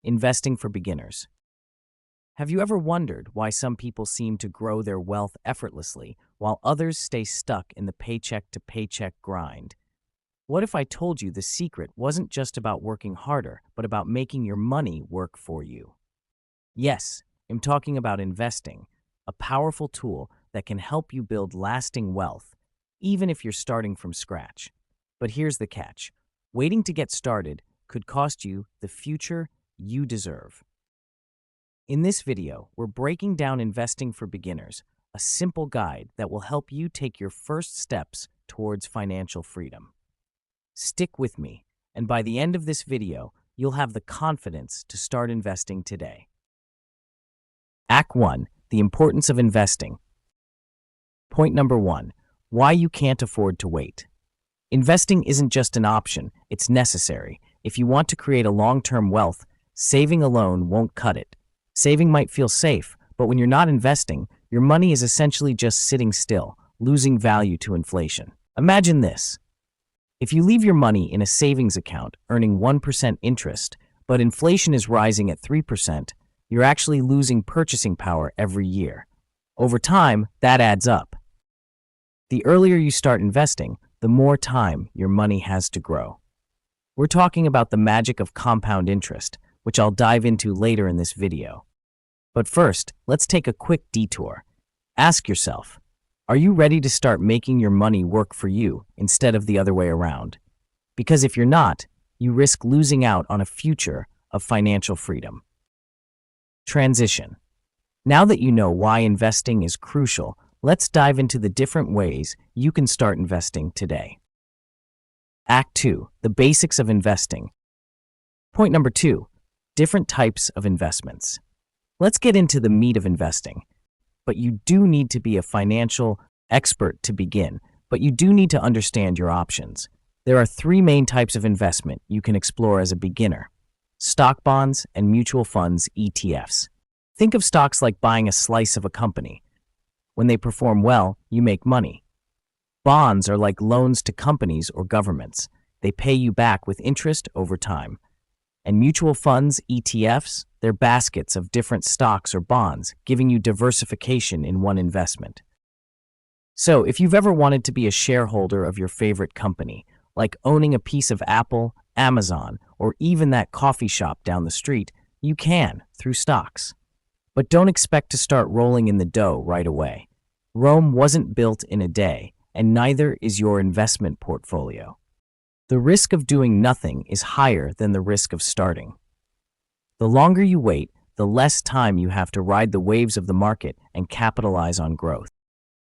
Investing for beginners. Have you ever wondered why some people seem to grow their wealth effortlessly while others stay stuck in the paycheck to paycheck grind? What if I told you the secret wasn't just about working harder, but about making your money work for you? Yes, I'm talking about investing, a powerful tool that can help you build lasting wealth, even if you're starting from scratch. But here's the catch. Waiting to get started could cost you the future you deserve. In this video, we're breaking down investing for beginners, a simple guide that will help you take your first steps towards financial freedom. Stick with me, and by the end of this video, you'll have the confidence to start investing today. Act 1. The importance of investing. Point number 1. Why you can't afford to wait. Investing isn't just an option, it's necessary. If you want to create a long-term wealth, saving alone won't cut it. Saving might feel safe, but when you're not investing, your money is essentially just sitting still, losing value to inflation. Imagine this. If you leave your money in a savings account earning 1% interest, but inflation is rising at 3%, you're actually losing purchasing power every year. Over time, that adds up. The earlier you start investing, the more time your money has to grow. We're talking about the magic of compound interest, which I'll dive into later in this video. But first, let's take a quick detour. Ask yourself, are you ready to start making your money work for you instead of the other way around? Because if you're not, you risk losing out on a future of financial freedom. Transition. Now that you know why investing is crucial, let's dive into the different ways you can start investing today. Act 2. The basics of investing. Point number 2. Different types of investments. Let's get into the meat of investing. But you do need to be a financial expert to begin, but you do need to understand your options. There are 3 main types of investment you can explore as a beginner: stock bonds and mutual funds, ETFs. Think of stocks like buying a slice of a company. When they perform well, you make money. Bonds are like loans to companies or governments. They pay you back with interest over time. And mutual funds, ETFs, they're baskets of different stocks or bonds, giving you diversification in one investment. So, if you've ever wanted to be a shareholder of your favorite company, like owning a piece of Apple, Amazon, or even that coffee shop down the street, you can through stocks. But don't expect to start rolling in the dough right away. Rome wasn't built in a day, and neither is your investment portfolio. The risk of doing nothing is higher than the risk of starting. The longer you wait, the less time you have to ride the waves of the market and capitalize on growth.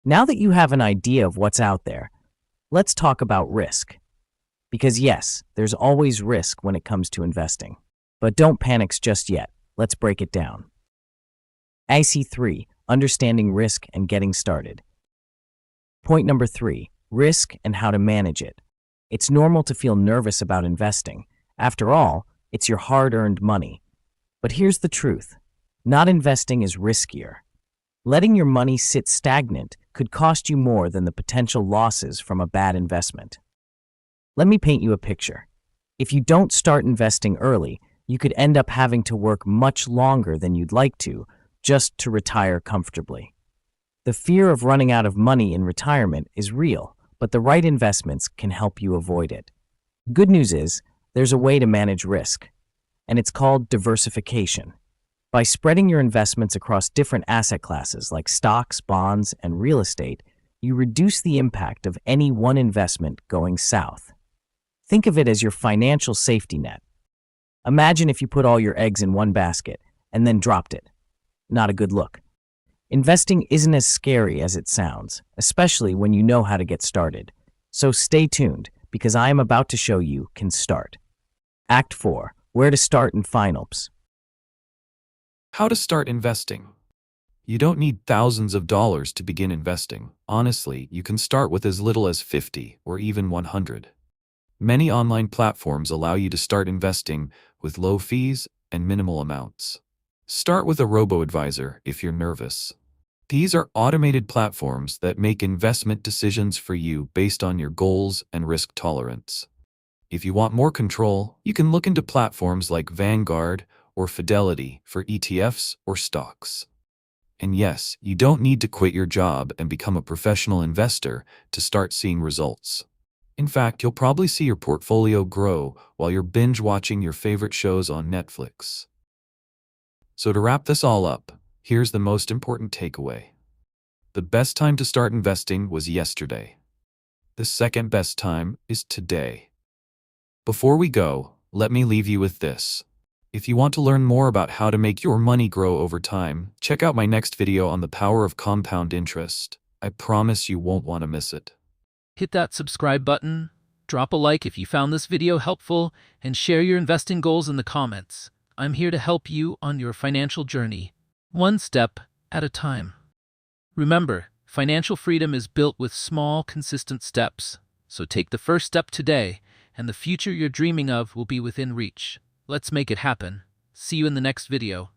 Now that you have an idea of what's out there, let's talk about risk. Because yes, there's always risk when it comes to investing. But don't panic just yet. Let's break it down. IC3. Understanding risk and getting started. Point number 3. Risk and how to manage it. It's normal to feel nervous about investing. After all, it's your hard-earned money. But here's the truth. Not investing is riskier. Letting your money sit stagnant could cost you more than the potential losses from a bad investment. Let me paint you a picture. If you don't start investing early, you could end up having to work much longer than you'd like to, just to retire comfortably. The fear of running out of money in retirement is real, but the right investments can help you avoid it. Good news is, there's a way to manage risk, and it's called diversification. By spreading your investments across different asset classes like stocks, bonds, and real estate, you reduce the impact of any one investment going south. Think of it as your financial safety net. Imagine if you put all your eggs in one basket and then dropped it. Not a good look. Investing isn't as scary as it sounds, especially when you know how to get started. So stay tuned, because I am about to show you can start. Act 4. Where to start in finals. How to start investing. You don't need thousands of dollars to begin investing. Honestly, you can start with as little as 50 or even 100. Many online platforms allow you to start investing with low fees and minimal amounts. Start with a robo-advisor if you're nervous. These are automated platforms that make investment decisions for you based on your goals and risk tolerance. If you want more control, you can look into platforms like Vanguard or Fidelity for ETFs or stocks. And yes, you don't need to quit your job and become a professional investor to start seeing results. In fact, you'll probably see your portfolio grow while you're binge watching your favorite shows on Netflix. So to wrap this all up, here's the most important takeaway. The best time to start investing was yesterday. The second best time is today. Before we go, let me leave you with this. If you want to learn more about how to make your money grow over time, check out my next video on the power of compound interest. I promise you won't want to miss it. Hit that subscribe button, drop a like if you found this video helpful, and share your investing goals in the comments. I'm here to help you on your financial journey, one step at a time. Remember, financial freedom is built with small, consistent steps. So take the first step today, and the future you're dreaming of will be within reach. Let's make it happen. See you in the next video.